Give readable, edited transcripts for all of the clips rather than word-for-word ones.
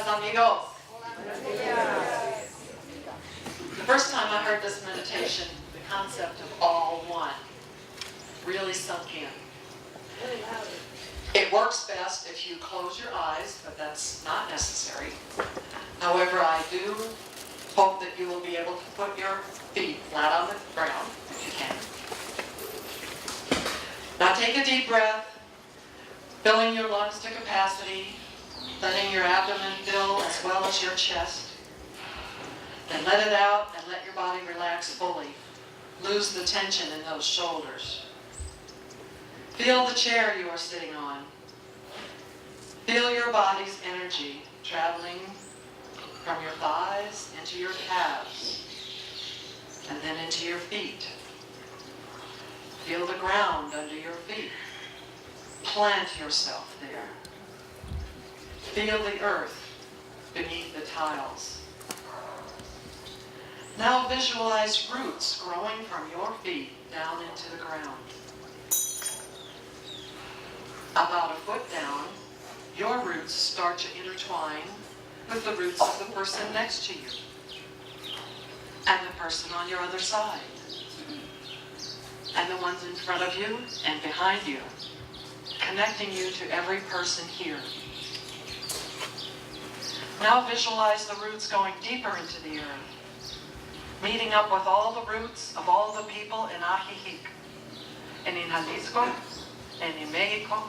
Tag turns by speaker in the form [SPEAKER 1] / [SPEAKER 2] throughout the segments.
[SPEAKER 1] amigos. The first time I heard this meditation, the concept of all one really sunk in. It works best if you close your eyes, but that's not necessary. However, I do hope that you will be able to put your feet flat on the ground, if you can. Now take a deep breath, filling your lungs to capacity, letting your abdomen fill as well as your chest. Then let it out and let your body relax fully. Lose the tension in those shoulders. Feel the chair you are sitting on. Feel your body's energy traveling from your thighs into your calves and then into your feet. Feel the ground under your feet. Plant yourself there. Feel the earth beneath the tiles. Now visualize roots growing from your feet down into the ground. About a foot down, your roots start to intertwine with the roots of the person next to you and the person on your other side and the ones in front of you and behind you, connecting you to every person here. Now visualize the roots going deeper into the earth, meeting up with all the roots of all the people in Ajijic, and in Jalisco, and in Mexico,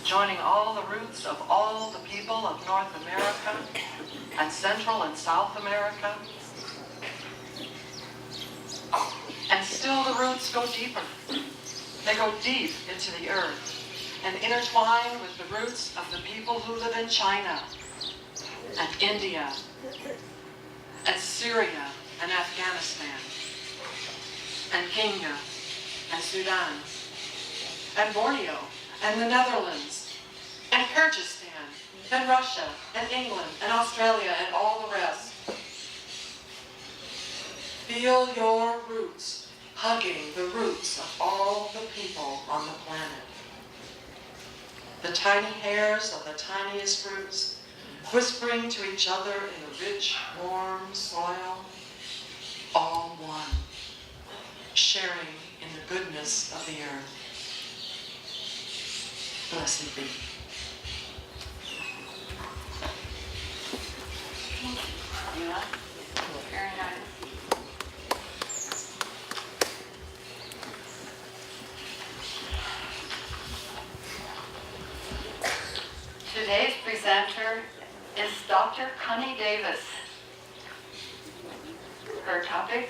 [SPEAKER 1] joining all the roots of all the people of North America, and Central and South America. And still the roots go deeper. They go deep into the earth and intertwine with the roots of the people who live in China, and India, and Syria, and Afghanistan, and Kenya, and Sudan, and Borneo, and the Netherlands, and Kyrgyzstan, and Russia, and England, and Australia, and all the rest. Feel your roots hugging the roots of all the people on the planet. The tiny hairs of the tiniest roots whispering to each other in the rich, warm soil, all one, sharing in the goodness of the earth. Blessed be.
[SPEAKER 2] Yeah. Very nice. Today's presenter is Dr. Connie Davis. Her topic,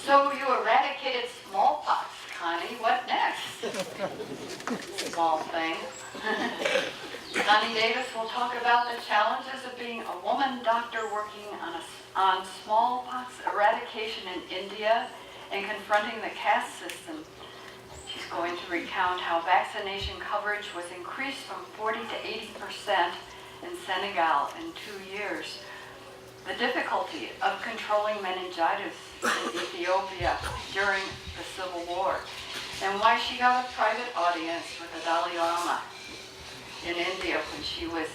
[SPEAKER 2] so you eradicated smallpox, Connie, what next? Small thing. Connie Davis will talk about the challenges of being a woman doctor working on smallpox eradication in India and confronting the caste system. She's going to recount how vaccination coverage was increased from 40 to 80% in Senegal in 2 years, the difficulty of controlling meningitis in Ethiopia during the Civil War, and why she got a private audience with the Dalai Lama in India when she was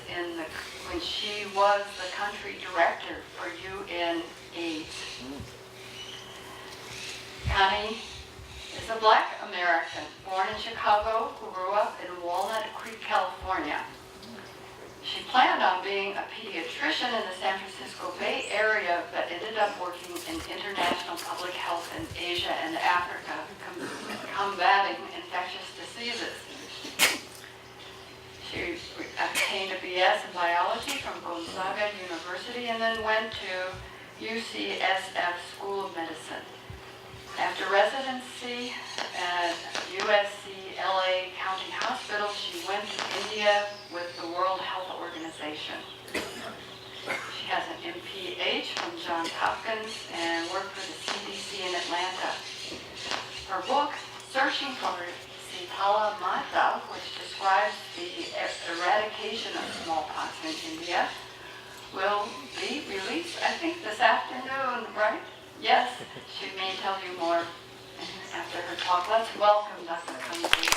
[SPEAKER 2] the country director for UN AIDS. Connie is a Black American born in Chicago who grew up in Walnut Creek, California. She planned on being a pediatrician in the San Francisco Bay Area, but ended up working in international public health in Asia and Africa, combating infectious diseases. She obtained a BS in biology from Gonzaga University and then went to UCSF School of Medicine. After residency at USC LA County Hospital, she went to India with the World Health Organization. She has an MPH from Johns Hopkins and worked for the CDC in Atlanta. Her book, Searching for Chapala, which describes the eradication of smallpox in India, will be released, I think, this afternoon, right? Yes, she may tell you more after her talk. Let's welcome Dr. Connie Davis.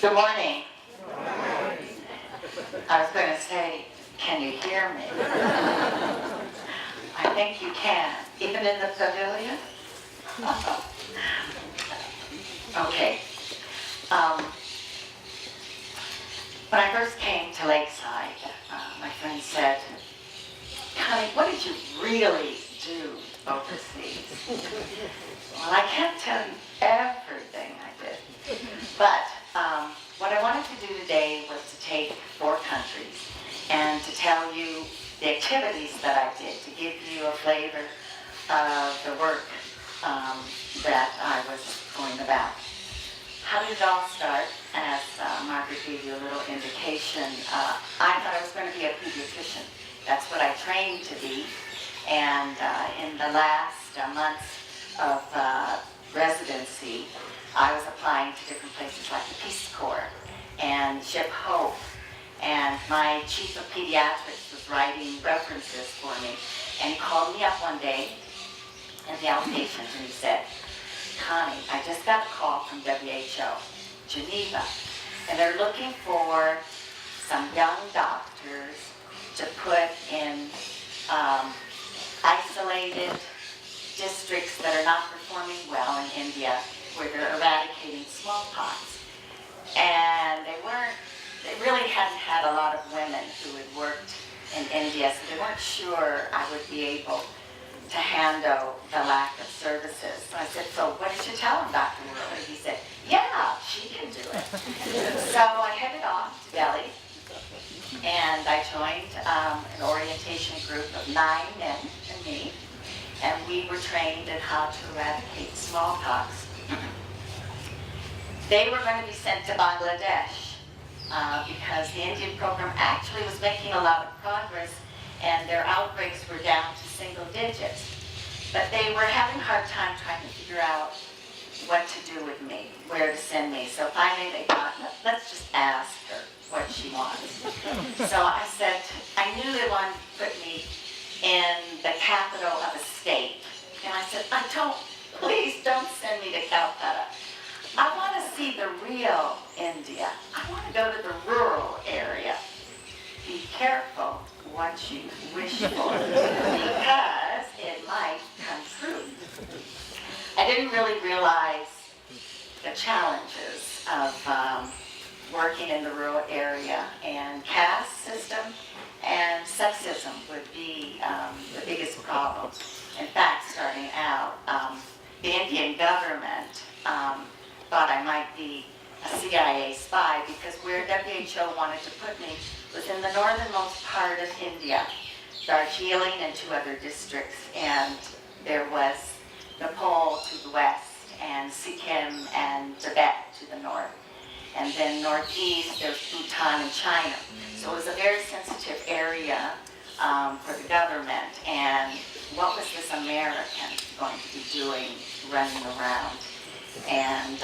[SPEAKER 3] Good morning. I was going to say, can you hear me? I think you can, even in the pavilion. Okay. When I first came to Lakeside, my friend said, Connie, what did you really do overseas? Well, I can't tell you everything I did, but what I wanted to do today was to take 4 countries and to tell you the activities that I did, to give you a flavor of the work that I was going about. How did it all start? As Margaret gave you a little indication, I thought I was going to be a pediatrician. That's what I trained to be. And in the last months of residency, I was applying to different places like the Peace Corps and Ship Hope. And my chief of pediatrics was writing references for me. And he called me up one day in the outpatient and he said, Connie, I just got a call from WHO, Geneva, and they're looking for some young doctors to put in isolated districts that are not performing well in India, where they're eradicating smallpox. And they really hadn't had a lot of women who had worked in India, so they weren't sure I would be able to handle the lack of services. So I said, so what did you tell him, Dr. Worley? He said, yeah, she can do it. So I headed off to Delhi, and I joined an orientation group of 9 men and me, and we were trained in how to eradicate smallpox. They were going to be sent to Bangladesh because the Indian program actually was making a lot of progress and their outbreaks were down to single digits. But they were having a hard time trying to figure out what to do with me, where to send me. So finally they thought, let's just ask her what she wants. So I said, I knew they wanted to put me in the capital of a state. And I said, please don't send me to Calcutta. I want to see the real India. I want to go to the rural area. Be careful what you wish for, because it might come true. I didn't really realize the challenges of working in the rural area, and caste system and sexism would be the biggest problem. In fact, starting out, the Indian government thought I might be a CIA spy because where WHO wanted to put me was in the northernmost part of India, Darjeeling and 2 other districts, and there was Nepal to the west, and Sikkim and Tibet to the north. And then northeast, there's Bhutan and China. So it was a very sensitive area for the government, and what was this American going to be doing running around and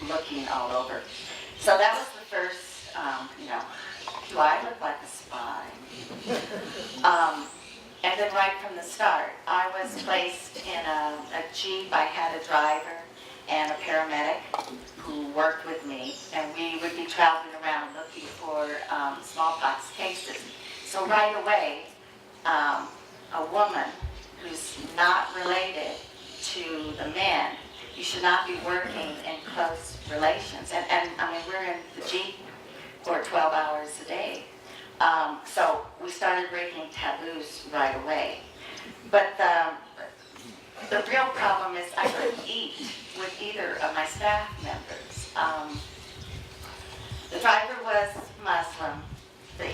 [SPEAKER 3] looking all over? So that was the first, do I look like a spy? And then right from the start, I was placed in a Jeep. I had a driver and a paramedic who worked with me, and we would be traveling around looking for smallpox cases. So right away, a woman who's not related to the men, you should not be working in close relations. And I mean, we're in the Jeep for 12 hours a day. So we started breaking taboos right away. But the real problem is I couldn't eat with either of my staff members. The driver was Muslim. The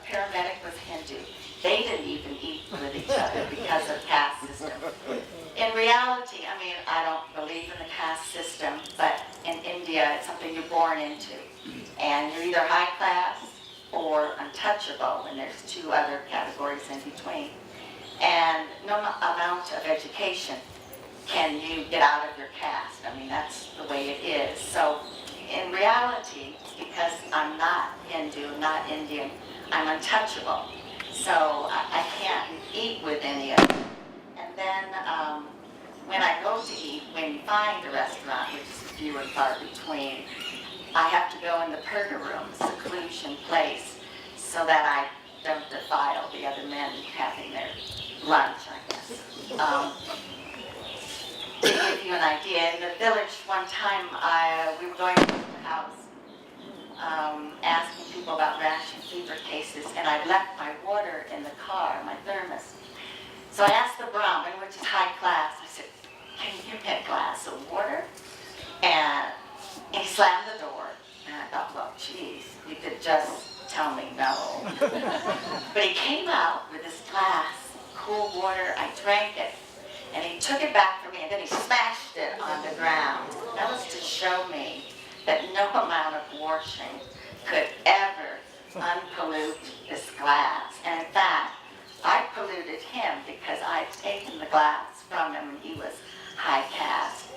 [SPEAKER 3] paramedic was Hindu. They didn't even eat with each other because of caste system. In reality, I mean, I don't believe in the caste system, but in India, it's something you're born into. And you're either high class or untouchable, and there's 2 other categories in between. And no amount of education can you get out of your caste. I mean, that's the way it is. So in reality, because I'm not Hindu, not Indian, I'm untouchable. So I can't eat with any of them. And then when I go to eat, when you find a restaurant, which is few and far between, I have to go in the purga room, seclusion place, so that I don't defile the other men having their lunch, I guess. To give you an idea, in the village one time we were going to the house asking people about rash and fever cases, and I left my water in the car, my thermos. So I asked the Brahmin, which is high class, I said, can you give me a glass of water? And he slammed the door, and I thought, well, geez, you could just tell me no. But he came out with this glass, cool water, I drank it, and he took it back from me, and then he smashed it on the ground. That was to show me that no amount of washing could ever unpollute this glass. And in fact, I polluted him because I'd taken the glass from him and he was high caste.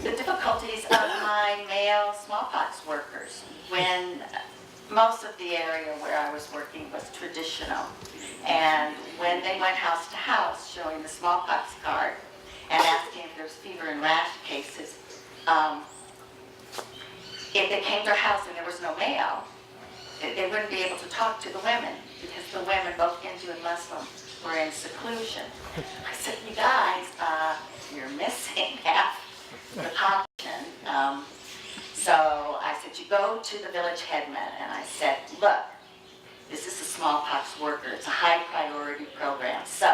[SPEAKER 3] The difficulties of my male smallpox workers, when most of the area where I was working was traditional, and when they went house to house showing the smallpox card and asking if there was fever and rash cases, if they came to our house and there was no male, they wouldn't be able to talk to the women because the women, both Hindu and Muslim, were in seclusion. I said, you guys, you're missing half the population. So I said, you go to the village headman, and I said, look, this is a smallpox worker. It's a high priority program. So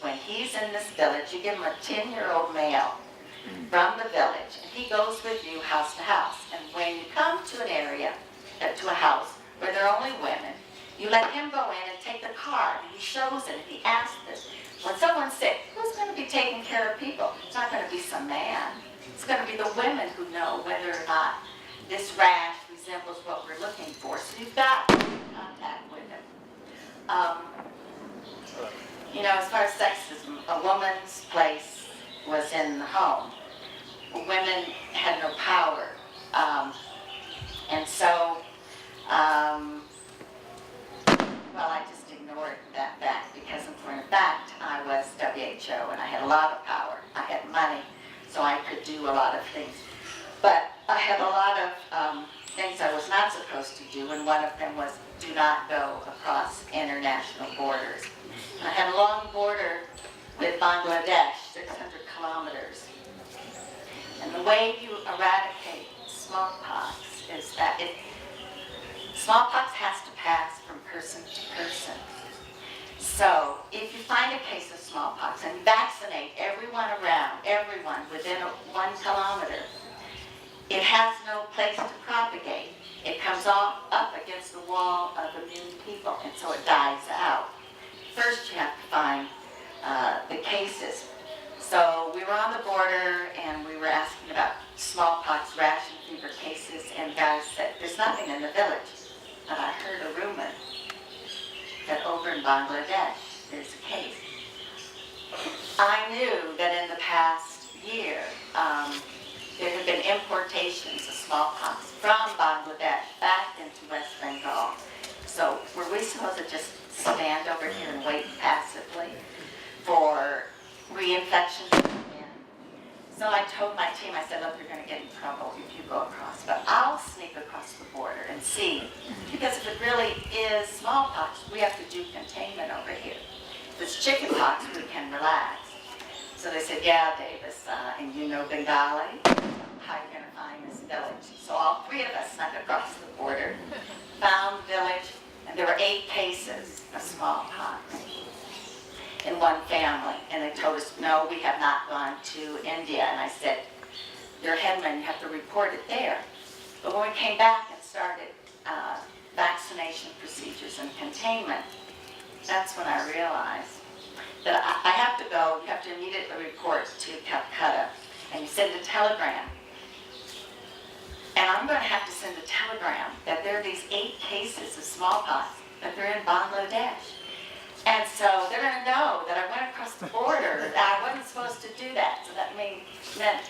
[SPEAKER 3] when he's in this village, you give him a 10-year-old male from the village, and he goes with you house to house. And when you come to an area, to a house where there are only women, you let him go in and take the card, and he shows it, and he asks this. When someone's sick, who's going to be taking care of people? It's not going to be some man. It's going to be the women who know whether or not this rash resembles what we're looking for. So you've got to be in contact with him. You know, as far as sexism, a woman's place was in the home. Women had no power. And so, well, I just ignored that fact because, in fact, I was WHO and I had a lot of power. I had money, so I could do a lot of things. But I had a lot of things I was not supposed to do, and one of them was do not go across international borders. I had a long border with Bangladesh, 600 kilometers. And the way you eradicate smallpox is that smallpox has to pass from person to person. So if you find a case of smallpox and vaccinate everyone around, everyone within 1 kilometer, it has no place to propagate. It comes up against the wall of immune people, and so it dies out. First, you have to find the cases. So we were on the border, and we were asking about smallpox, rash, and fever cases, and guys said, there's nothing in the village. But I heard a rumor that over in Bangladesh, there's a case. I knew that in the past year, there had been importations of smallpox from Bangladesh back into West Bengal. So were we supposed to just stand over here and wait passively for reinfection to come in? So I told my team, I said, look, you're going to get in trouble if you go across, but I'll sneak across the border and see. Because if it really is smallpox, we have to do containment over here. If it's chickenpox, we can relax. So they said, yeah, Davis, and you know Bengali, how are you going to find this village? So all three of us snuck across the border, found the village, and there were 8 cases of smallpox in one family. And they told us, no, we have not gone to India. And I said, your headman, you have to report it there. But when we came back and started vaccination procedures and containment, that's when I realized that I have to go, you have to immediately report to Calcutta, and you send a telegram. And I'm going to have to send a telegram that there are these 8 cases of smallpox, but they're in Bangladesh. And so they're going to know that I went across the border, that I wasn't supposed to do that. So that meant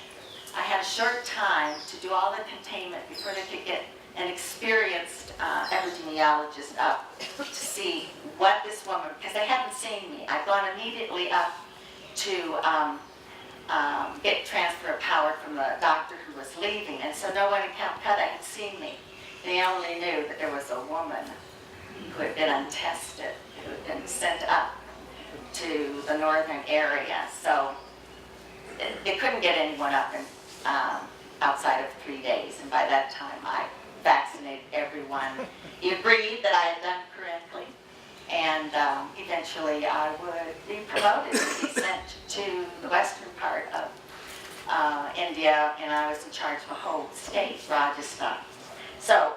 [SPEAKER 3] I had a short time to do all the containment before they could get an experienced epidemiologist up to see what this woman, because they hadn't seen me. I'd gone immediately up to get transfer of power from the doctor who was leaving, and so no one in Calcutta had seen me. They only knew that there was a woman who had been untested, who had been sent up to the northern area. So they couldn't get anyone up in, outside of 3 days, and by that time I vaccinated everyone. He agreed that I had done correctly, and eventually I would be promoted and be sent to the western part of India, and I was in charge of the whole state, Rajasthan. So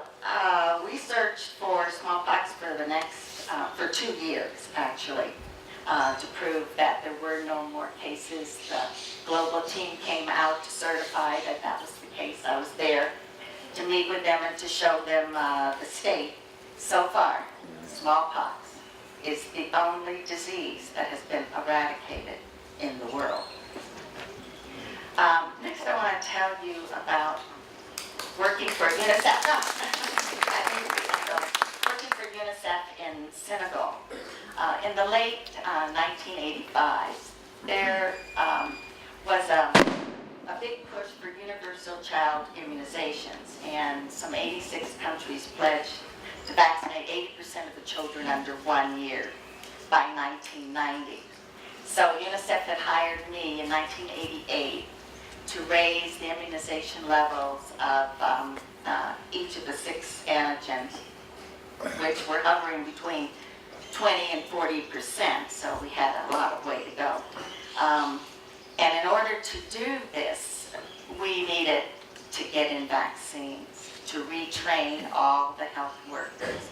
[SPEAKER 3] we searched for smallpox for the next, for 2 years actually, to prove that there were no more cases. The global team came out to certify that that was the case. I was there to meet with them and to show them the state. So far, smallpox is the only disease that has been eradicated in the world. Next, I want to tell you about working for UNICEF. Working for UNICEF in Senegal. In the late 1985, there was a big push for universal child immunizations, and some 86 countries pledged to vaccinate 80% of the children under 1 year by 1990. So UNICEF had hired me in 1988 to raise the immunization levels of each of the 6 antigens, which were hovering between 20 and 40%, so we had a lot of way to go. And in order to do this, we needed to get in vaccines, to retrain all the health workers,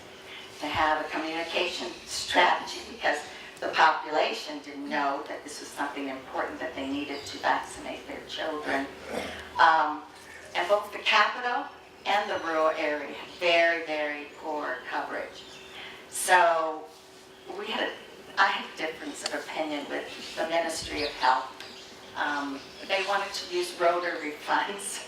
[SPEAKER 3] to have a communication strategy, because the population didn't know that this was something important, that they needed to vaccinate their children. And both the capital and the rural area had very, very poor coverage. So I had a difference of opinion with the Ministry of Health. They wanted to use Rotary funds,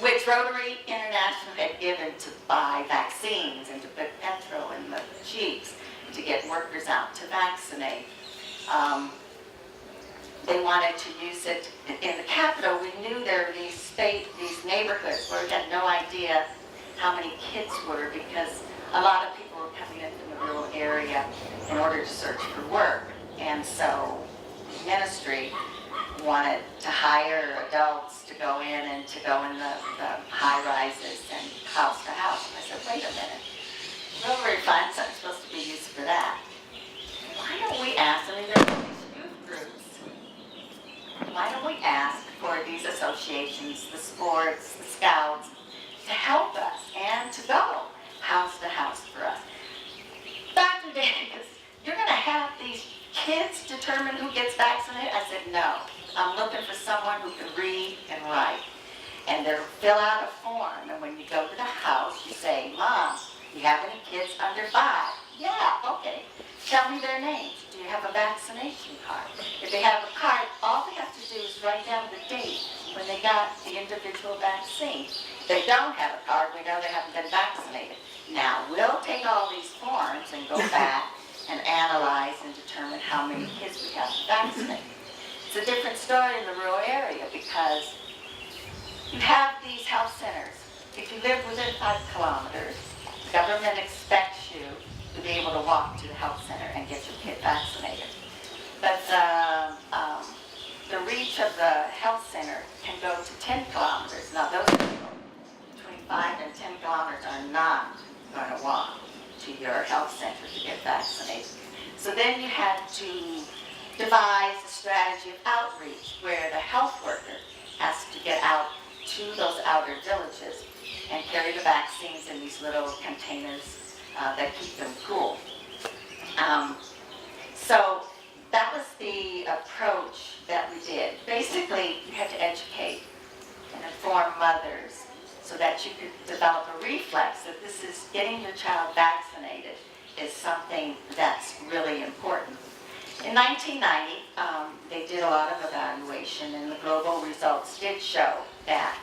[SPEAKER 3] which Rotary International had given to buy vaccines and to put petrol in the jeeps to get workers out to vaccinate. They wanted to use it in the capital. We knew there were these neighborhoods where we had no idea how many kids were, because a lot of people were coming in from the rural area in order to search for work. And so the ministry wanted to hire adults to go in and to go in the high rises and house to house. And I said, wait a minute, Rotary funds aren't supposed to be used for that. Why don't we ask, I mean, there are these youth groups, why don't we ask for these associations, the sports, the scouts, to help us and to go house to house for us? Dr. Davis, you're going to have these kids determine who gets vaccinated? I said, no. I'm looking for someone who can read and write. And they'll fill out a form, and when you go to the house, you say, Mom, you have any kids under 5? Yeah, okay. Tell me their names. Do you have a vaccination card? If they have a card, all they have to do is write down the date when they got the individual vaccine. If they don't have a card, we know they haven't been vaccinated. Now, we'll take all these forms and go back and analyze and determine how many kids we have to vaccinate. It's a different story in the rural area, because you have these health centers. If you live within 5 kilometers, the government expects you to be able to walk to the health center and get your kid vaccinated. But the reach of the health center can go to 10 kilometers. Now, those people between 5 and 10 kilometers are not going to walk to your health center to get vaccinated. So then you had to devise a strategy of outreach where the health worker has to get out to those outer villages and carry the vaccines in these little containers that keep them cool. So that was the approach that we did. Basically, you had to educate and inform mothers so that you could develop a reflex that this is getting your child vaccinated is something that's really important. In 1990, they did a lot of evaluation, and the global results did show that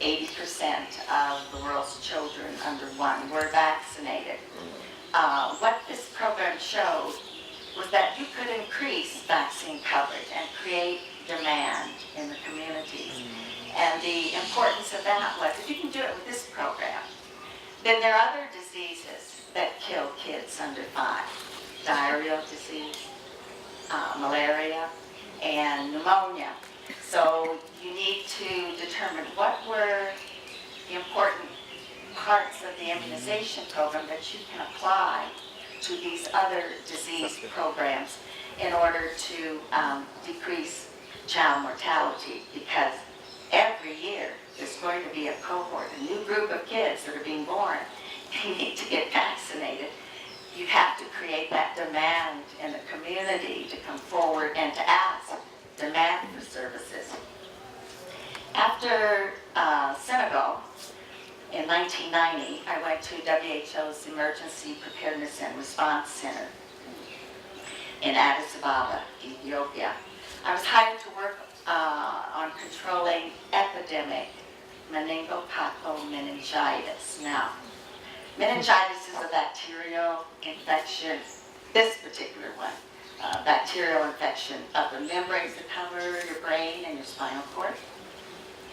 [SPEAKER 3] 80% of the world's children under 1 were vaccinated. What this program showed was that you could increase vaccine coverage and create demand in the communities. And the importance of that was, if you can do it with this program, then there are other diseases that kill kids under 5. Diarrheal disease, malaria, and pneumonia. So you need to determine what were the important parts of the immunization program that you can apply to these other disease programs in order to decrease child mortality, because every year there's going to be a cohort, a new group of kids that are being born. They need to get vaccinated. You have to create that demand in the community to come forward and to ask, demand for services. After Senegal, in 1990, I went to WHO's Emergency Preparedness and Response Center in Addis Ababa, Ethiopia. I was hired to work on controlling epidemic meningococcal meningitis. Now, meningitis is a bacterial infection, this particular one, bacterial infection of the membranes that cover your brain and your spinal cord.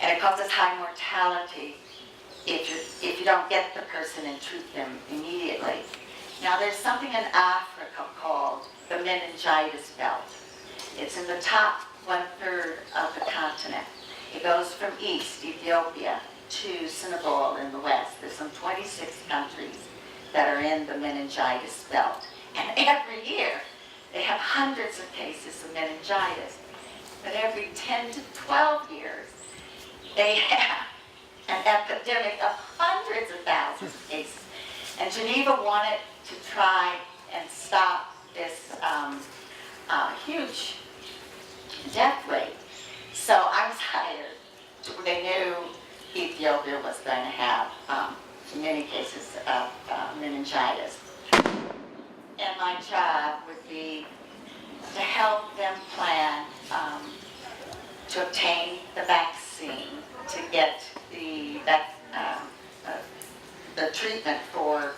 [SPEAKER 3] And it causes high mortality if you don't get the person and treat them immediately. Now, there's something in Africa called the meningitis belt. It's in the top 1/3 of the continent. It goes from east, Ethiopia, to Senegal in the west. There's some 26 countries that are in the meningitis belt. And every year, they have hundreds of cases of meningitis. But every 10 to 12 years, they have an epidemic of hundreds of thousands of cases. And Geneva wanted to try and stop this huge death rate. So I was hired. They knew Ethiopia was going to have many cases of meningitis. And my job would be to help them plan to obtain the vaccine, to get the treatment for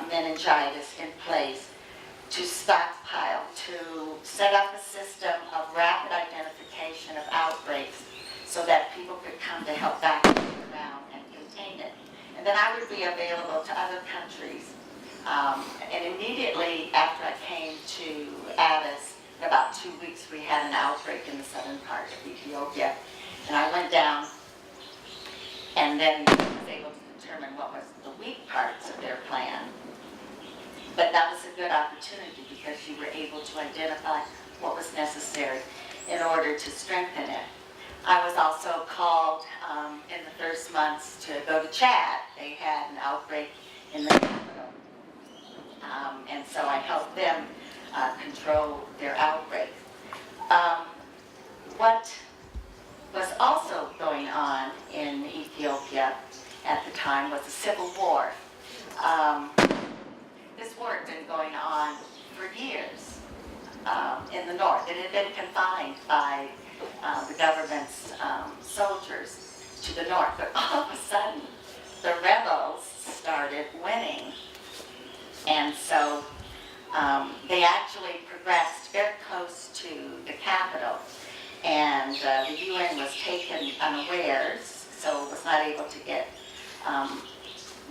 [SPEAKER 3] meningitis in place, to stockpile, to set up a system of rapid identification of outbreaks so that people could come to help vaccinate around and contain it. And then I would be available to other countries. And immediately after I came to Addis, in about 2 weeks, we had an outbreak in the southern part of Ethiopia. And I went down and then was able to determine what was the weak parts of their plan. But that was a good opportunity because you were able to identify what was necessary in order to strengthen it. I was also called in the first months to go to Chad. They had an outbreak in the capital. And so I helped them control their outbreak. What was also going on in Ethiopia at the time was a civil war. This war had been going on for years in the north. It had been confined by the government's soldiers to the north. But all of a sudden, the rebels started winning. And so they actually progressed very close to the capital. And the UN was taken unawares, so was not able to get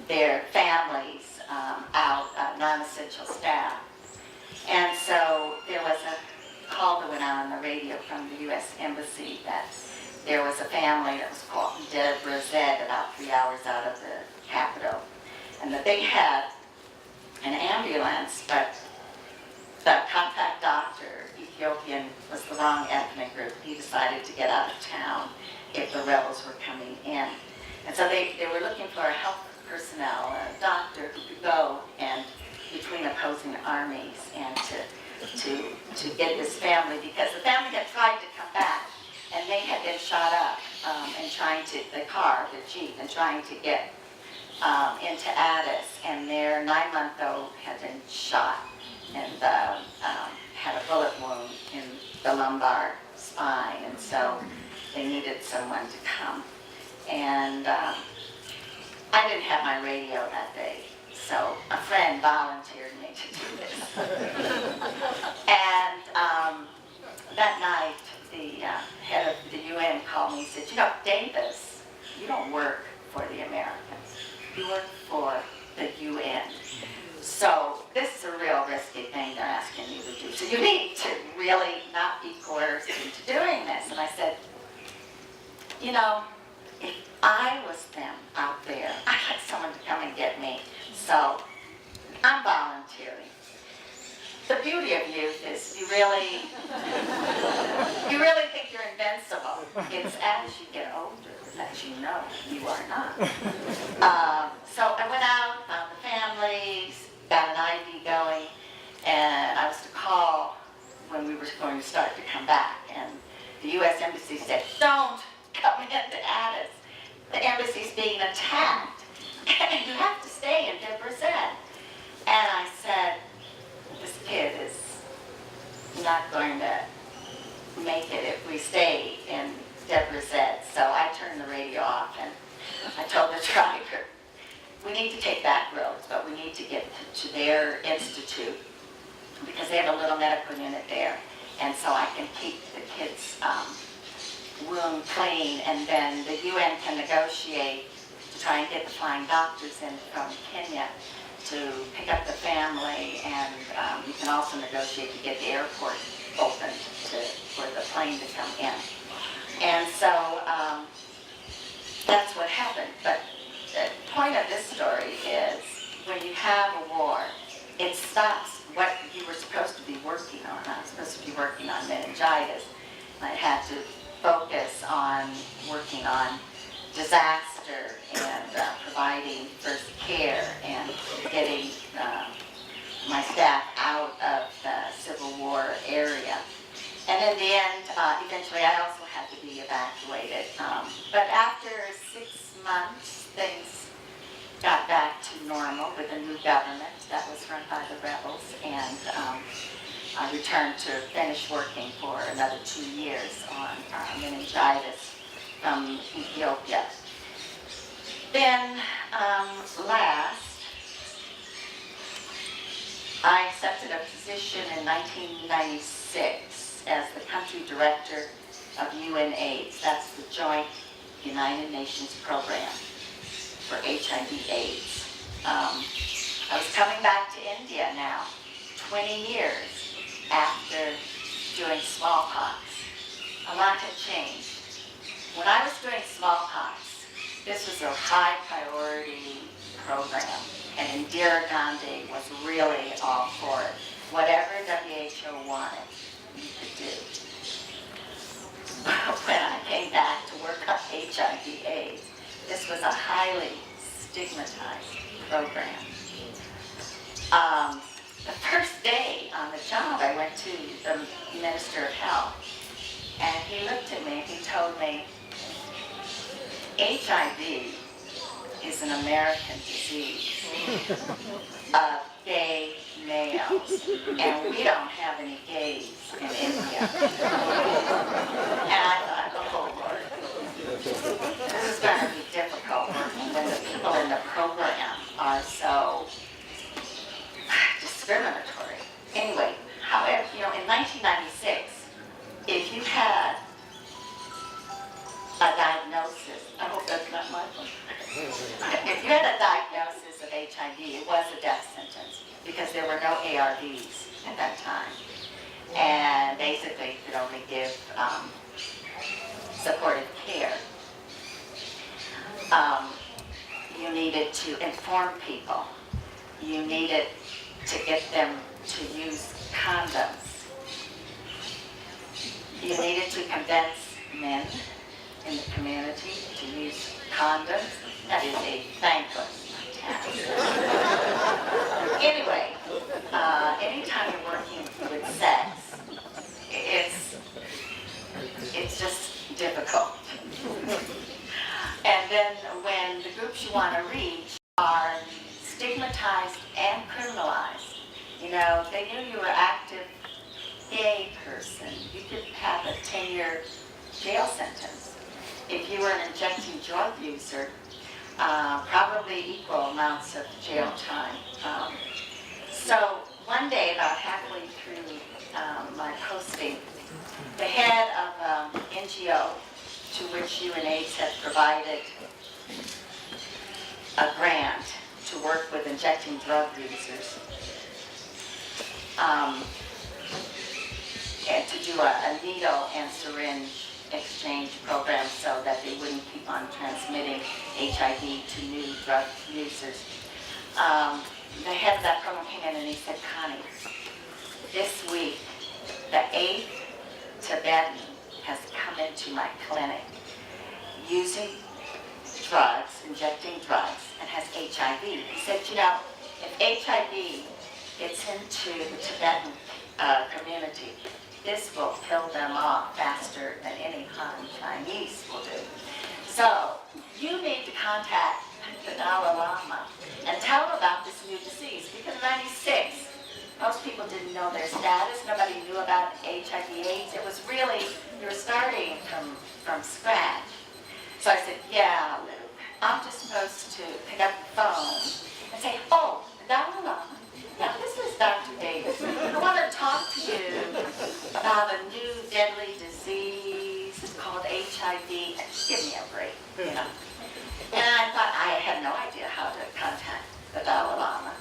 [SPEAKER 3] their families out, non-essential staff. And so there was a call that went out on the radio from the U.S. Embassy that there was a family that was called Deborah Zed about 3 hours out of the capital. And that they had an ambulance, but the contact doctor, Ethiopian, was the wrong ethnic group. He decided to get out of town if the rebels were coming in. And so they were looking for a health personnel, a doctor who could go and between opposing armies and to get this family, because the family had tried to come back and they had been shot up and trying to, the car, the Jeep, and trying to get into Addis, and their 9-month-old had been shot and had a bullet wound in the lumbar spine, and so they needed someone to come. And I didn't have my radio that day, so a friend volunteered me to do this. And that night, the head of the UN called me and said, you know, Davis, you don't work for the Americans. You work for the UN. So this is a real risky thing they're asking you to do. So you need to really not be coerced into doing this. And I said, you know, if I was them out there, I'd like someone to come and get me. So I'm volunteering. The beauty of youth is you really think you're invincible. It's as you get older that you know you are not. So I went out, found the families, got an ID going, and I was to call when we were going to start to come back. And the U.S. Embassy said, don't come into Addis. The embassy's being attacked. And you have to stay in Debrecen. And I said, this kid is not going to make it if we stay in Debrecen. So I turned the radio off and I told the driver, we need to take back roads, but we need to get to their institute because they have a little medical unit there. And so I can keep the kids' wound clean, and then the UN can negotiate to try and get the flying doctors in from Kenya to pick up the family, and you can also negotiate to get the airport open for the plane to come in. And so that's what happened. But the point of this story is when you have a war, it stops what you were supposed to be working on. I was supposed to be working on meningitis. I had to focus on working on disaster and providing first care and getting my staff out of the Civil War area. And in the end, eventually I also had to be evacuated. But after 6 months, things got back to normal with a new government that was run by the rebels, and I returned to finish working for another 2 years on meningitis from Ethiopia. Then last, I accepted a position in 1996 as the country director of UNAIDS. That's the Joint United Nations Program for HIV/AIDS. I was coming back to India now, 20 years after doing smallpox. A lot had changed. When I was doing smallpox, this was a high priority program, and Indira Gandhi was really all for it. Whatever WHO wanted, you could do. When I came back to work on HIV/AIDS, this was a highly stigmatized program. The first day on the job, I went to the Minister of Health, and he looked at me and he told me, HIV is an American disease of gay males, and we don't have any gays in India. And I thought, oh Lord, this is going to be difficult working when the people in the program are so discriminatory. Anyway, however, in 1996, if you had a diagnosis, I hope that's not my fault. If you had a diagnosis of HIV, it was a death sentence because there were no ARVs at that time. And basically, you could only give supportive care. You needed to inform people. You needed to get them to use condoms. You needed to convince men in the community to use condoms. That is a thankless task. Anyway, anytime you're working with sex, it's just difficult. And then when the groups you want to reach are stigmatized and criminalized, they knew you were an active gay person, you could have a 10-year jail sentence. If you were an injecting drug user, probably equal amounts of jail time. So one day, about halfway through my posting, the head of NGO to which UNAIDS had provided a grant to work with injecting drug users, and to do a needle and syringe exchange program so that they wouldn't keep on transmitting HIV to new drug users. The head of that program came in and he said, Connie, this week, the 8th Tibetan has come into my clinic using drugs, injecting drugs, and has HIV. He said, you know, if HIV gets into the Tibetan community, this will kill them off faster than any Han Chinese will do. So you need to contact the Dalai Lama and tell him about this new disease, because in '96, most people didn't know their status. Nobody knew about HIV/AIDS. It was really, you were starting from scratch. So I said, yeah, Luke, I'm just supposed to pick up the phone and say, oh, the Dalai Lama. Yeah, this is Dr. Davis. I want to talk to you about a new deadly disease called HIV. Give me a break, you know. And I thought, I had no idea how to contact the Dalai Lama.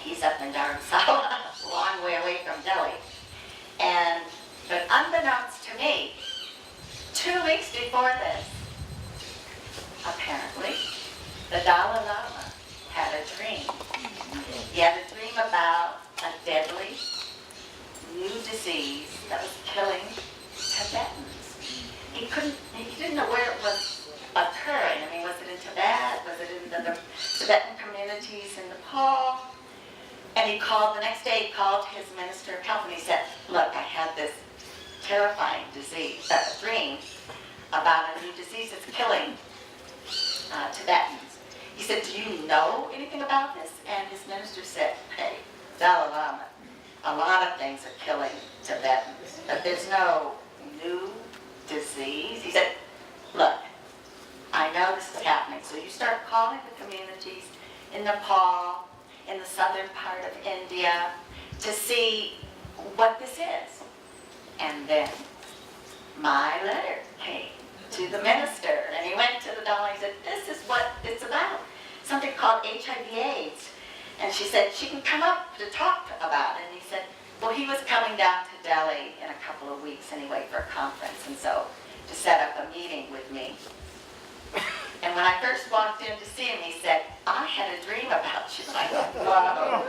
[SPEAKER 3] He's up in Dharamsala, a long way away from Delhi. But unbeknownst to me, 2 weeks before this, apparently, the Dalai Lama had a dream. He had a dream about a deadly new disease that was killing Tibetans. He didn't know where it was occurring. I mean, was it in Tibet? Was it in the Tibetan communities in Nepal? And he called, the next day he called his minister of health and he said, look, I had this terrifying disease, a dream about a new disease that's killing Tibetans. He said, do you know anything about this? And his minister said, hey, Dalai Lama, a lot of things are killing Tibetans, but there's no new disease. He said, look, I know this is happening, so you start calling the communities in Nepal, in the southern part of India, to see what this is. And then my letter came to the minister, and he went to the Dalai and said, this is what it's about, something called HIV/AIDS. And she said, she can come up to talk about it. And he said, well, he was coming down to Delhi in a couple of weeks anyway for a conference, and so to set up a meeting with me. And when I first walked in to see him, he said, I had a dream about you. I thought, whoa,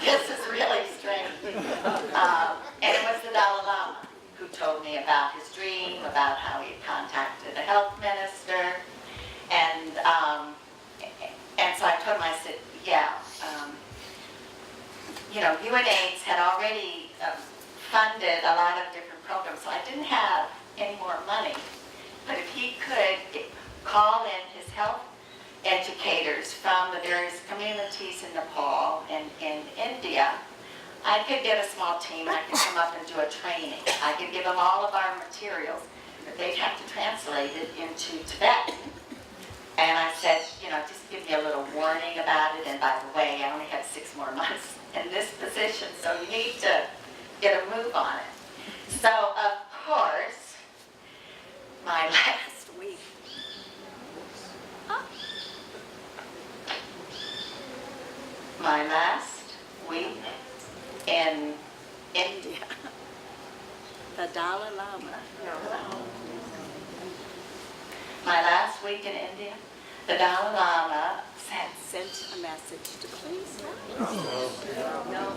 [SPEAKER 3] this is really strange. And it was the Dalai Lama who told me about his dream, about how he had contacted the health minister. And so I told him, I said, yeah, you know, UNAIDS had already funded a lot of different programs, so I didn't have any more money. But if he could call in his health educators from the various communities in Nepal and in India, I could get a small team, I could come up and do a training. I could give them all of our materials, but they'd have to translate it into Tibetan. And I said, you know, just give me a little warning about it, and by the way, I only have 6 more months in this position, so you need to get a move on it. So, of course, my last week, in India, the Dalai Lama, my last week in India, the Dalai Lama sent a message to please. No.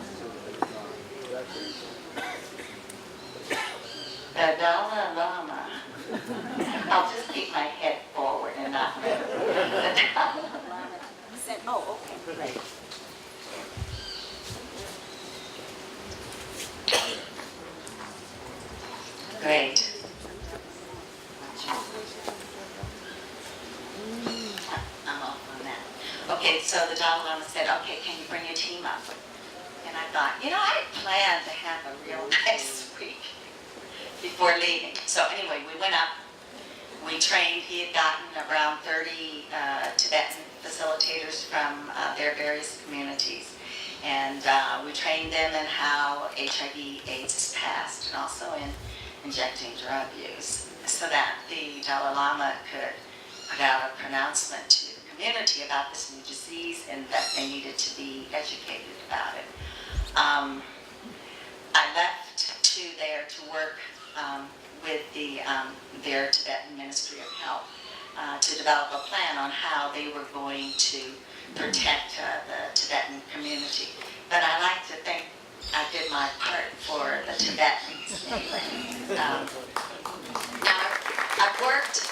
[SPEAKER 3] The Dalai Lama, I'll just keep my head forward and not move. The Dalai Lama said, oh, okay, great. Great. I'm off on that. Okay, so the Dalai Lama said, okay, can you bring your team up? And I thought, you know, I planned to have a real nice week before leaving. So anyway, we went up, we trained. He had gotten around 30 Tibetan facilitators from their various communities. And we trained them in how HIV/AIDS is passed, and also in injecting drug use, so that the Dalai Lama could put out a pronouncement to the community about this new disease and that they needed to be educated about it. I left there to work with their Tibetan Ministry of Health to develop a plan on how they were going to protect the Tibetan community. But I like to think I did my part for the Tibetans anyway. Now, I've worked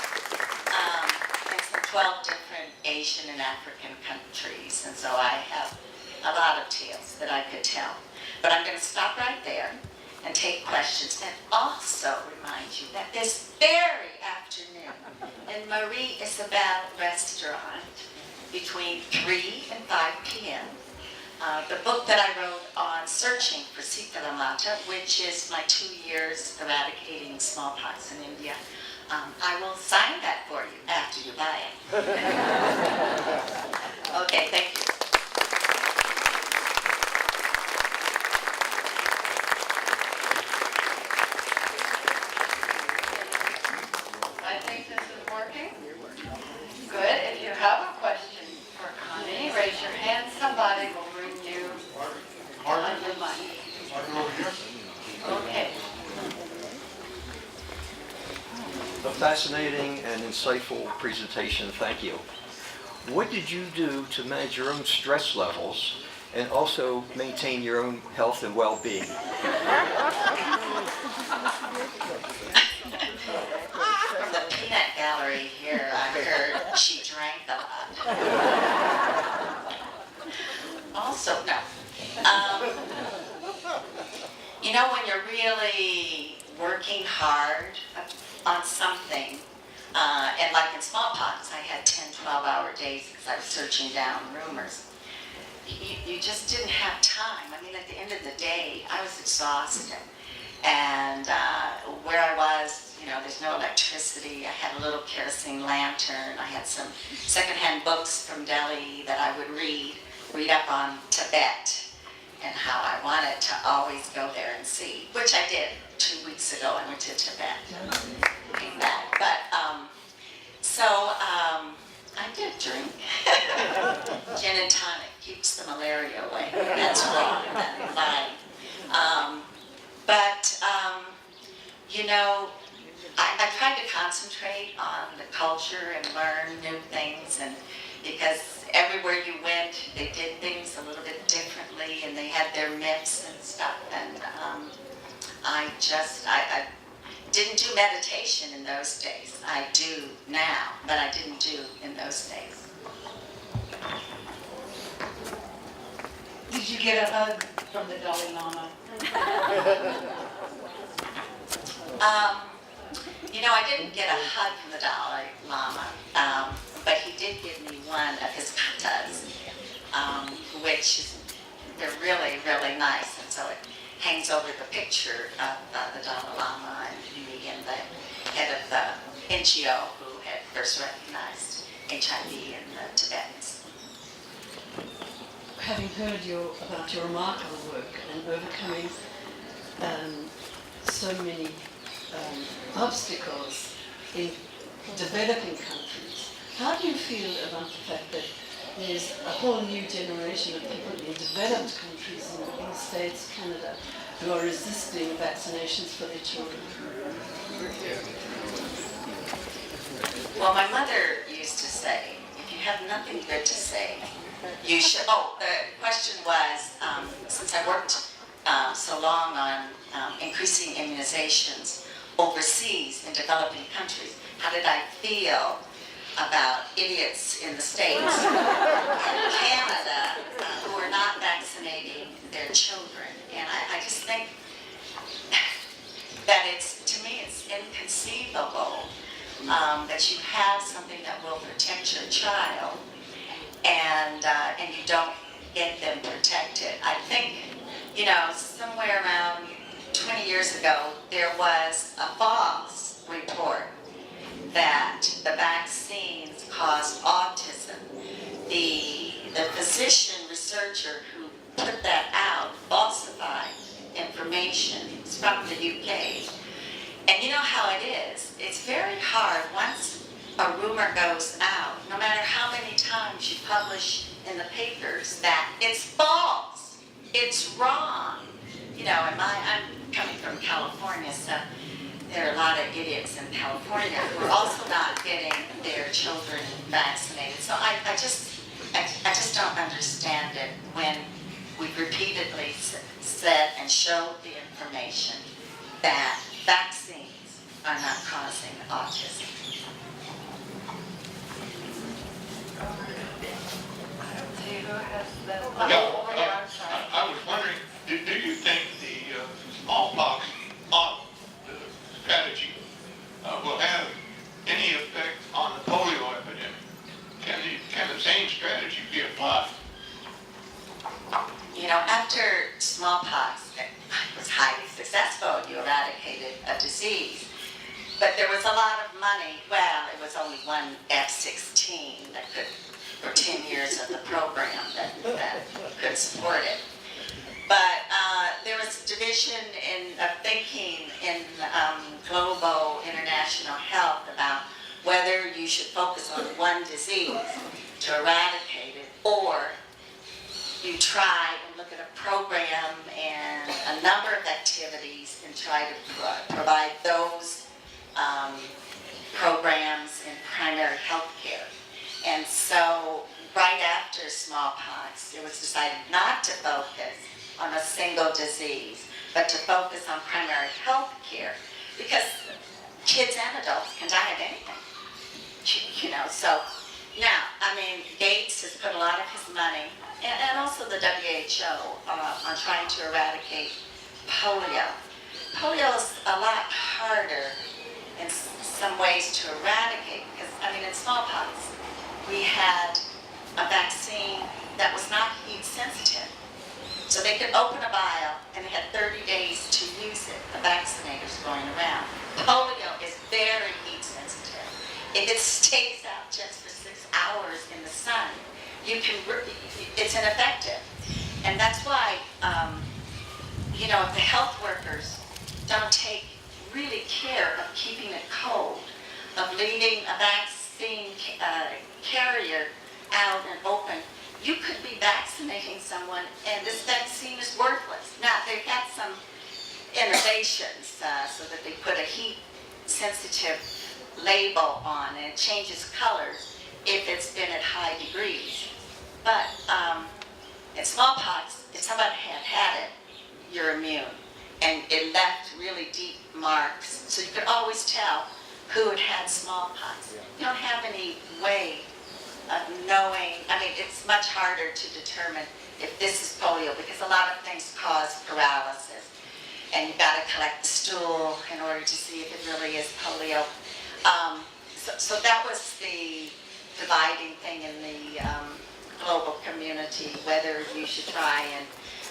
[SPEAKER 3] in some 12 different Asian and African countries, and so I have a lot of tales that I could tell. But I'm going to stop right there and take questions, and also remind you that this very afternoon in Marie Isabel Restaurant between 3 and 5 p.m., the book that I wrote on searching for Sita Mata, which is my 2 years eradicating smallpox in India, I will sign that for you after you buy it. Okay, thank you.
[SPEAKER 2] I think this is working. Good. If you have a question for Connie, raise your hand. Somebody will bring you your mic. Okay.
[SPEAKER 4] A fascinating and insightful presentation, thank you. What did you do to manage your own stress levels and also maintain your own health and well-being?
[SPEAKER 3] From the peanut gallery here, I heard she drank a lot. Also, no. You know, when you're really working hard on something, and like in smallpox, I had 10, 12-hour days because I was searching down rumors. You just didn't have time. I mean, at the end of the day, I was exhausted. And where I was, you know, there's no electricity. I had a little kerosene lantern. I had some secondhand books from Delhi that I would read up on Tibet and how I wanted to always go there and see, which I did. 2 weeks ago, I went to Tibet, came back. But, I did drink. Gin and tonic keeps the malaria away. That's wrong, that's fine. You know, I tried to concentrate on the culture and learn new things, and because everywhere you went, they did things a little bit differently, and they had their myths and stuff, and I didn't do meditation in those days. I do now, but I didn't do in those days.
[SPEAKER 1] Did you get a hug from the Dalai Lama?
[SPEAKER 3] You know, I didn't get a hug from the Dalai Lama, but he did give me one of his katas, which they're really, really nice, and so it hangs over the picture of the Dalai Lama and me and the head of the NGO who had first recognized HIV in the Tibetans.
[SPEAKER 5] Having heard about your remarkable work and overcoming so many obstacles in developing countries, how do you feel about the fact that there's a whole new generation of people in developed countries in the States, Canada, who are resisting vaccinations for their children?
[SPEAKER 3] Well, my mother used to say, if you have nothing good to say, you should. Oh, the question was, since I worked so long on increasing immunizations overseas in developing countries, how did I feel about idiots in the States and Canada who are not vaccinating their children? And I just think that to me, it's inconceivable that you have something that will protect your child and you don't get them protected. I think, you know, somewhere around 20 years ago, there was a false report that the vaccines caused autism. The physician researcher who put that from the UK. And you know how it is. It's very hard once a rumor goes out, no matter how many times you publish in the papers that it's false, it's wrong. You know, and I'm coming from California, so there are a lot of idiots in California who are also not getting their children vaccinated. So I just don't understand it when we've repeatedly said and showed the information that vaccines are not causing autism.
[SPEAKER 2] See who has the,
[SPEAKER 6] Yeah,
[SPEAKER 2] I'm sorry.
[SPEAKER 6] I was wondering, do you think the smallpox model, the strategy, will have any effect on the polio epidemic? Can the same strategy be applied?
[SPEAKER 3] You know, after smallpox was highly successful, you eradicated a disease. But there was a lot of money. Well, it was only one F-16 that could, for 10 years of the program, that could support it. But there was division in thinking in global international health about whether you should focus on one disease to eradicate it, or you try and look at a program and a number of activities and try to provide those programs in primary health care. And so right after smallpox, it was decided not to focus on a single disease, but to focus on primary health care, because kids and adults can die of anything. You know, so now, I mean, Gates has put a lot of his money, and also the WHO, on trying to eradicate polio. Polio is a lot harder in some ways to eradicate, because, I mean, in smallpox, we had a vaccine that was not heat sensitive. So they could open a vial, and they had 30 days to use it, the vaccinators going around. Polio is very heat sensitive. If it stays out just for 6 hours in the sun, it's ineffective. And that's why, you know, if the health workers don't take really care of keeping it cold, of leaving a vaccine carrier out and open, you could be vaccinating someone and this vaccine is worthless. Now, they've had some innovations so that they put a heat-sensitive label on and it changes colors if it's been at high degrees. But in smallpox, if somebody had it, you're immune. And it left really deep marks, so you could always tell who had had smallpox. You don't have any way of knowing. I mean, it's much harder to determine if this is polio, because a lot of things cause paralysis. And you've got to collect the stool in order to see if it really is polio. So that was the dividing thing in the global community, whether you should try and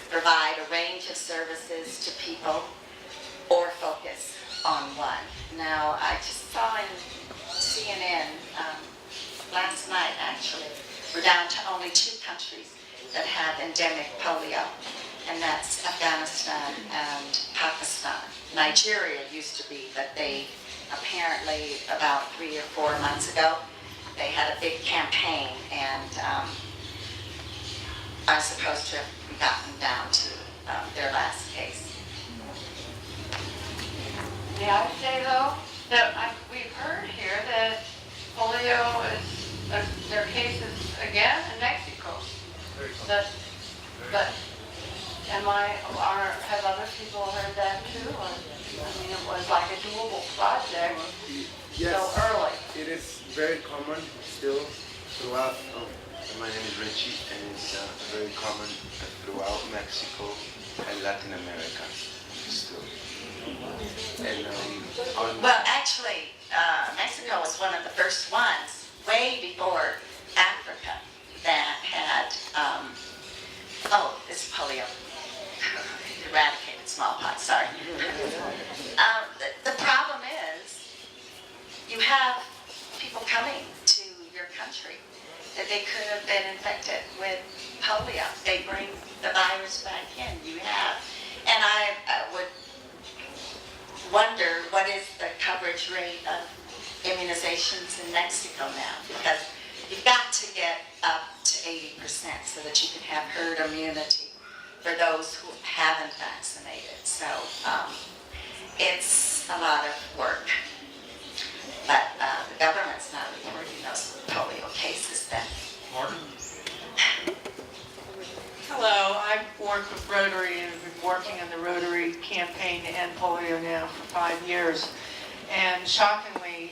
[SPEAKER 3] provide a range of services to people or focus on one. Now, I just saw in CNN last night, actually, we're down to only 2 countries that have endemic polio, and that's Afghanistan and Pakistan. Nigeria used to be, but they apparently about 3 or 4 months ago, they had a big campaign, and are supposed to have gotten down to their last case.
[SPEAKER 2] May I say though, that we've heard here that polio is, there are cases again in Mexico. But have other people heard that too? Or, I mean, it was like a doable project so early.
[SPEAKER 7] It is very common still throughout. My name is Richie, and it's very common throughout Mexico and Latin America still. And
[SPEAKER 3] Well, actually, Mexico was one of the first ones, way before Africa, that had, it's polio. Eradicated smallpox, sorry. The problem is, you have people coming to your country that they could have been infected with polio. They bring the virus back in. You have, and I would wonder what is the coverage rate of immunizations in Mexico now, because you've got to get up to 80% so that you can have herd immunity for those who haven't vaccinated. So it's a lot of work. But the government's not reporting those polio cases then.
[SPEAKER 6] Martin?
[SPEAKER 8] Hello, I've worked with Rotary and have been working on the Rotary campaign to end polio now for 5 years. And shockingly,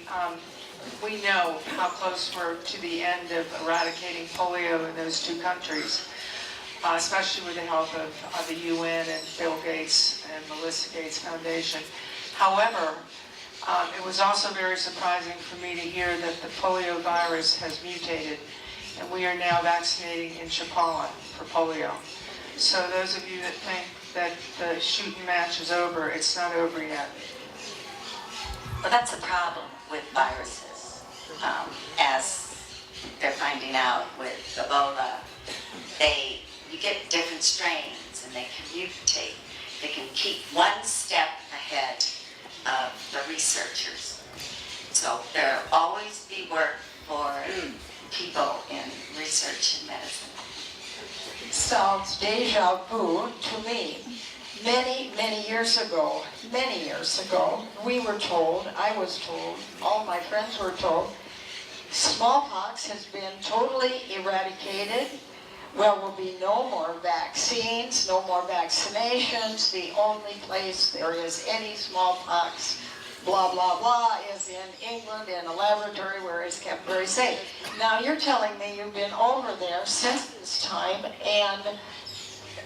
[SPEAKER 8] we know how close we're to the end of eradicating polio in those two countries, especially with the help of the UN and Bill Gates and Melissa Gates Foundation. However, it was also very surprising for me to hear that the polio virus has mutated, and we are now vaccinating in Chapala for polio. So those of you that think that the shooting match is over, it's not over yet.
[SPEAKER 3] Well, that's a problem with viruses. As they're finding out with Ebola, you get different strains and they can mutate. They can keep one step ahead of the researchers. So there'll always be work for people in research and medicine.
[SPEAKER 9] Sounds deja vu to me. Many years ago, we were told, I was told, all my friends were told, smallpox has been totally eradicated. Well, will be no more vaccines, no more vaccinations. The only place there is any smallpox, blah, blah, blah, is in England in a laboratory where it's kept very safe. Now you're telling me you've been over there since this time and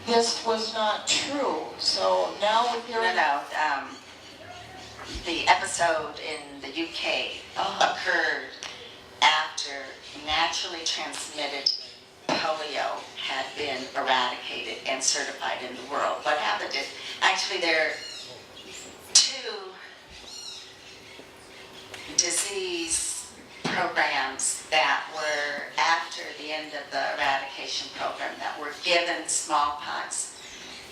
[SPEAKER 9] this was not true. So now we're hearing...
[SPEAKER 3] No. The episode in the UK occurred after naturally transmitted polio had been eradicated and certified in the world. What happened is, actually there are 2 disease programs that were after the end of the eradication program that were given smallpox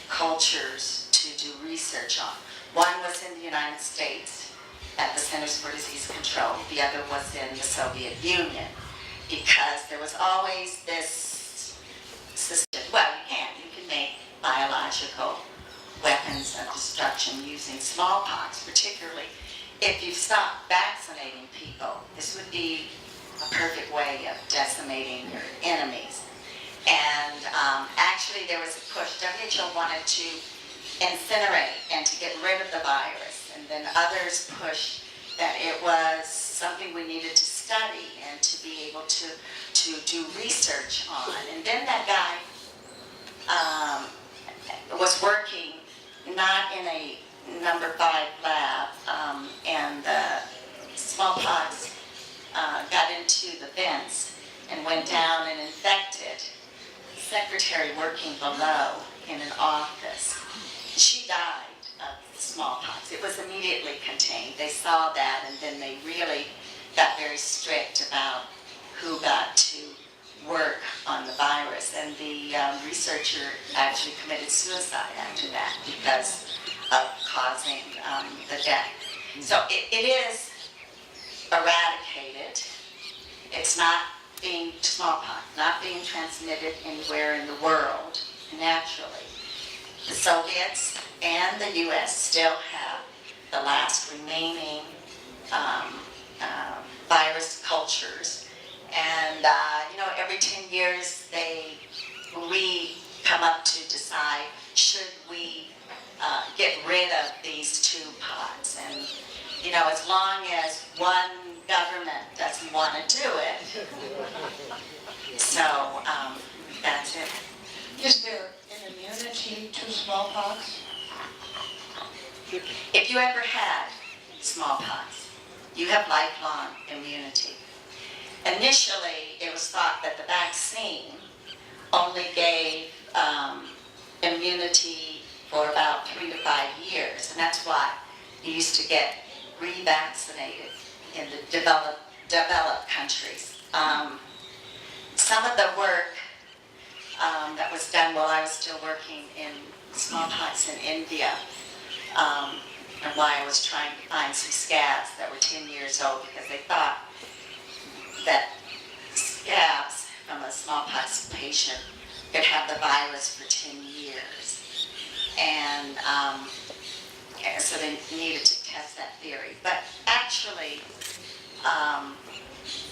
[SPEAKER 3] cultures to do research on. One was in the United States at the Centers for Disease Control. The other was in the Soviet Union, because there was always this system. Well, you can make biological weapons of destruction using smallpox, particularly if you stop vaccinating people. This would be a perfect way of decimating your enemies. And actually there was a push. WHO wanted to incinerate and to get rid of the virus. And then others pushed that it was something we needed to study and to be able to do research on. And then that guy was working not in a number 5 lab, and the smallpox got into the vents and went down and infected the secretary working below in an office. She died of smallpox. It was immediately contained. They saw that, and then they really got very strict about who got to work on the virus. And the researcher actually committed suicide after that because of causing the death. So it is eradicated. It's not being smallpox, not being transmitted anywhere in the world naturally. The Soviets and the U.S. still have the last remaining virus cultures. And, every 10 years we come up to decide, should we get rid of these 2 pots? And, as long as one government doesn't want to do it, so that's it.
[SPEAKER 9] Is there an immunity to smallpox?
[SPEAKER 3] If you ever had smallpox, you have lifelong immunity. Initially, it was thought that the vaccine only gave immunity for about 3 to 5 years, and that's why you used to get revaccinated in the developed countries. Some of the work that was done while I was still working in smallpox in India, and why I was trying to find some scabs that were 10 years old, because they thought that scabs from a smallpox patient could have the virus for 10 years. And so they needed to test that theory. But actually,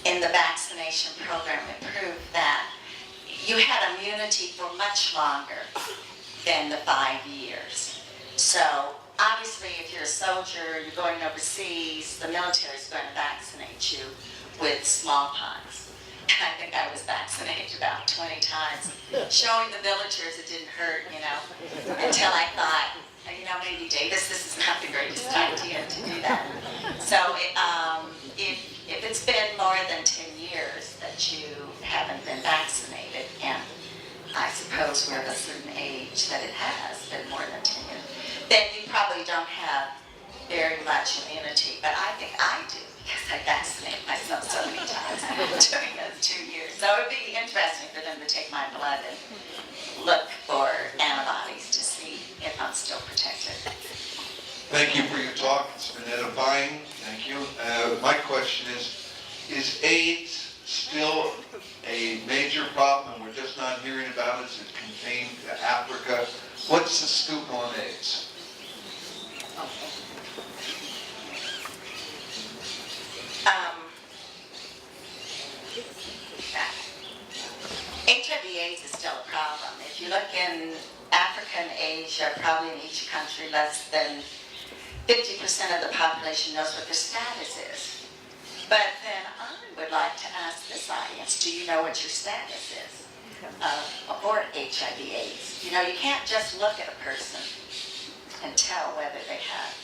[SPEAKER 3] in the vaccination program, it proved that you had immunity for much longer than the 5 years. So obviously, if you're a soldier, you're going overseas, the military is going to vaccinate you with smallpox. And I think I was vaccinated about 20 times, showing the villagers it didn't hurt, until I thought, maybe Davis, this is not the greatest idea to do that. So if it's been more than 10 years that you haven't been vaccinated, and I suppose we're of a certain age that it has been more than 10 years, then you probably don't have very much immunity. But I think I do, because I vaccinated myself so many times during those 2 years. So it would be interesting for them to take my blood and look for antibodies to see if I'm still protected.
[SPEAKER 10] Thank you for your talk. It's been edifying. Thank you. My question is AIDS still a major problem and we're just not hearing about it? Is it contained to Africa? What's the scoop on AIDS?
[SPEAKER 3] HIV/AIDS is still a problem. If you look in Africa and Asia, probably in each country, less than 50% of the population knows what their status is. But then I would like to ask this audience, do you know what your status is for HIV/AIDS? You can't just look at a person and tell whether they have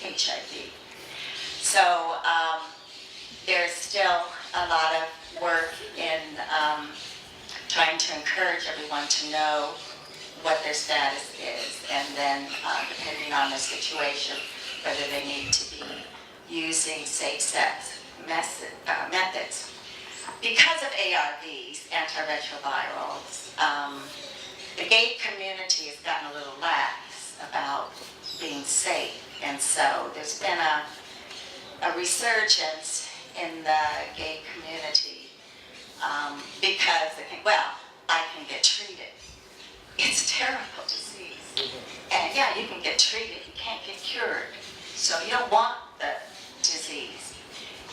[SPEAKER 3] HIV. So there's still a lot of work in trying to encourage everyone to know what their status is, and then depending on their situation, whether they need to be using safe sex methods. Because of ARVs, antiretrovirals, the gay community has gotten a little lax about being safe, and so there's been a resurgence in the gay community because they think, well, I can get treated. It's a terrible disease. And yeah, you can get treated, you can't get cured. So you don't want the disease.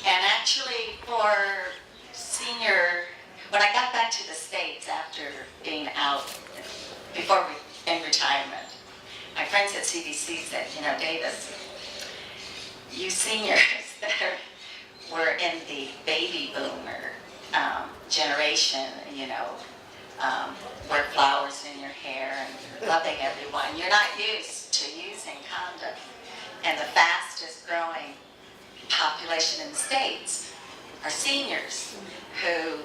[SPEAKER 3] And actually for when I got back to the States after being out, in retirement, my friends at CDC said, Davis, you seniors that were in the baby boomer generation, wear flowers in your hair and loving everyone. You're not used to using condoms. And the fastest growing population in the States are seniors who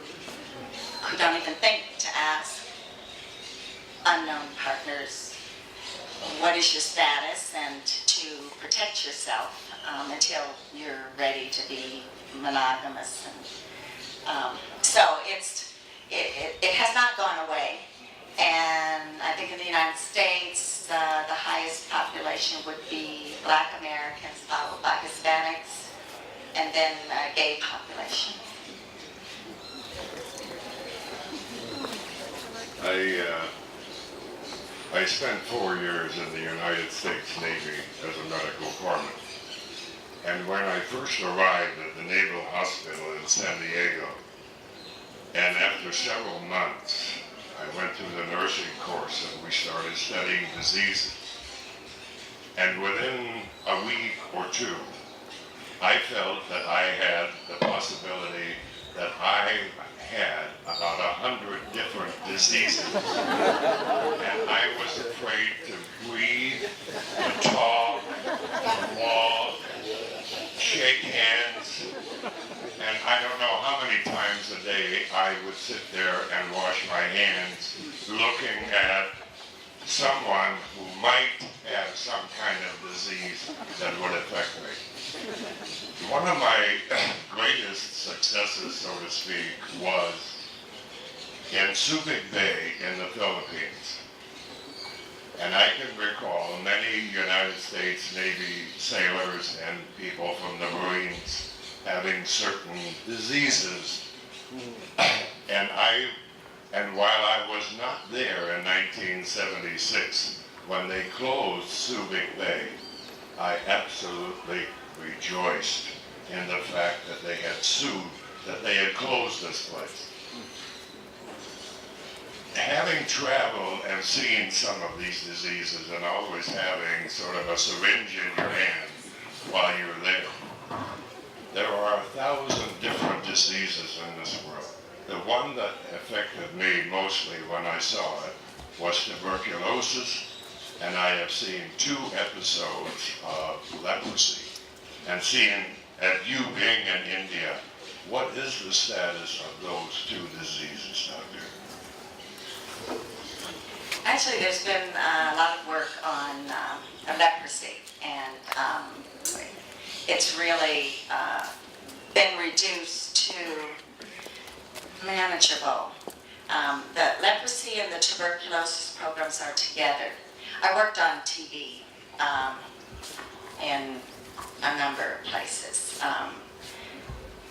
[SPEAKER 3] don't even think to ask unknown partners, what is your status, and to protect yourself until you're ready to be monogamous. And so it has not gone away. And I think in the United States, the highest population would be Black Americans, followed by Hispanics, and then gay population.
[SPEAKER 11] I spent 4 years in the United States Navy as a medical corpsman. And when I first arrived at the Naval Hospital in San Diego, and after several months, I went through the nursing course and we started studying diseases. And within a week or two, I felt that I had the possibility that I had about 100 different diseases. And I was afraid to breathe, to talk, to walk, shake hands. And I don't know how many times a day I would sit there and wash my hands looking at someone who might have some kind of disease that would affect me. One of my greatest successes, so to speak, was in Subic Bay in the Philippines. And I can recall many United States Navy sailors and people from the Marines having certain diseases. And while I was not there in 1976, when they closed Subic Bay, I absolutely rejoiced in the fact that they had that they had closed this place. Having traveled and seen some of these diseases and always having sort of a syringe in your hand while you're there are 1,000 different diseases in this world. The one that affected me mostly when I saw it was tuberculosis, and I have seen 2 episodes of leprosy. And seeing, at you being in India, what is the status of those 2 diseases out there?
[SPEAKER 3] Actually, there's been a lot of work on leprosy, and it's really been reduced to manageable. The leprosy and the tuberculosis programs are together. I worked on TB in a number of places.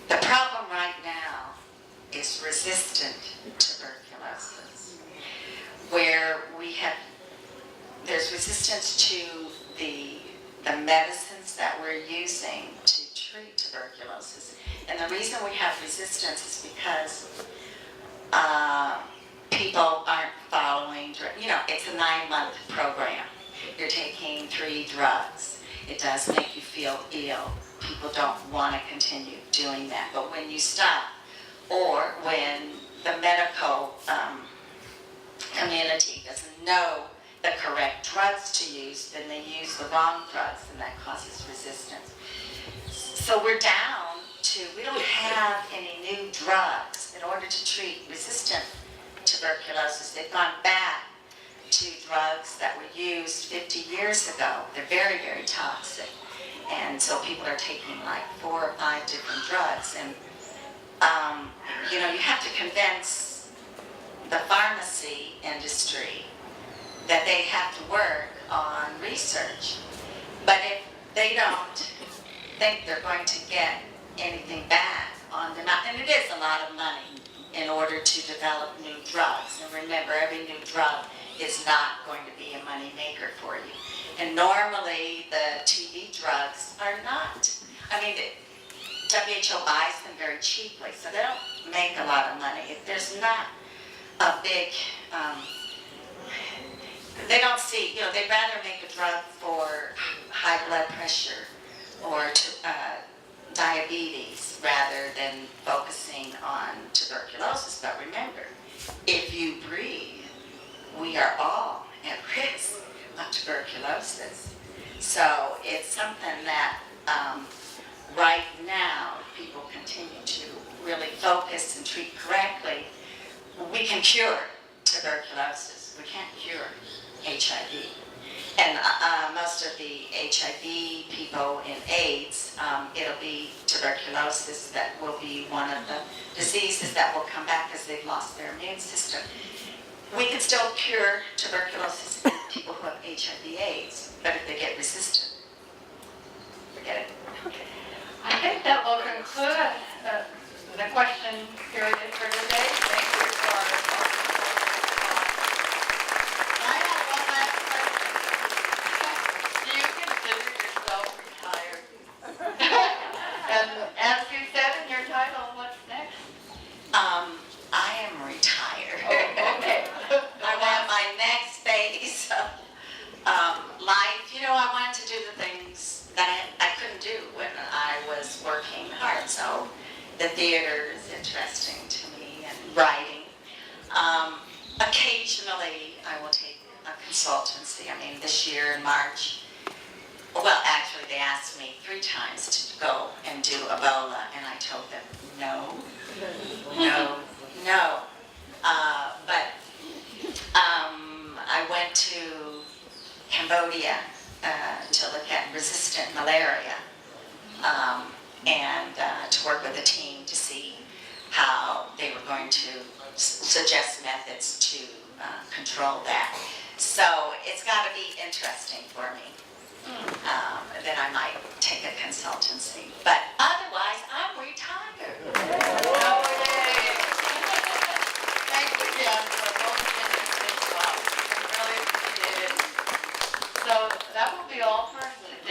[SPEAKER 3] The problem right now is resistant tuberculosis, where there's resistance to the medicines that we're using to treat tuberculosis. And the reason we have resistance is because people aren't following, it's a 9-month program. You're taking 3 drugs. It does make you feel ill. People don't want to continue doing that. But when you stop, or when the medical community doesn't know the correct drugs to use, then they use the wrong drugs, and that causes resistance. So we're down to, we don't have any new drugs in order to treat resistant tuberculosis. They've gone back to drugs that were used 50 years ago. They're very, very toxic. And so people are taking like 4 or 5 different drugs. And, you have to convince the pharmacy industry that they have to work on research. But if they don't think they're going to get anything back on them, and it is a lot of money in order to develop new drugs. And remember, every new drug is not going to be a money maker for you. And normally the TB drugs are not. The WHO buys them very cheaply, so they don't make a lot of money. If there's not a big, they don't see, they'd rather make a drug for high blood pressure or diabetes rather than focusing on tuberculosis. But remember, if you breathe, we are all at risk of tuberculosis. So it's something that right now people continue to really focus and treat correctly. We can cure tuberculosis. We can't cure HIV. And most of the HIV people in AIDS, it'll be tuberculosis that will be one of the diseases that will come back because they've lost their immune system. We can still cure tuberculosis in people who have HIV/AIDS, but if they get resistant, forget it.
[SPEAKER 2] I think that will conclude the question period for today. Thank you for I have one last question. Do you consider yourself retired? And as you said in your title, what's next?
[SPEAKER 3] I am retired.
[SPEAKER 2] Oh, okay.
[SPEAKER 3] I'm on my next phase of life. I wanted to do the things that I couldn't do when I was working hard. So the theater is interesting to me, and writing. Occasionally, I will take a consultancy. This year in March, well, actually, they asked me 3 times to go and do Ebola, and I told them no. But I went to Cambodia to look at resistant malaria and to work with a team to see how they were going to suggest methods to control that. So it's got to be interesting for me. Then I might take a consultancy. But otherwise, I'm retired.
[SPEAKER 2] Thank you, Jen, for both interesting talks. I really appreciate it. So that will be all for today.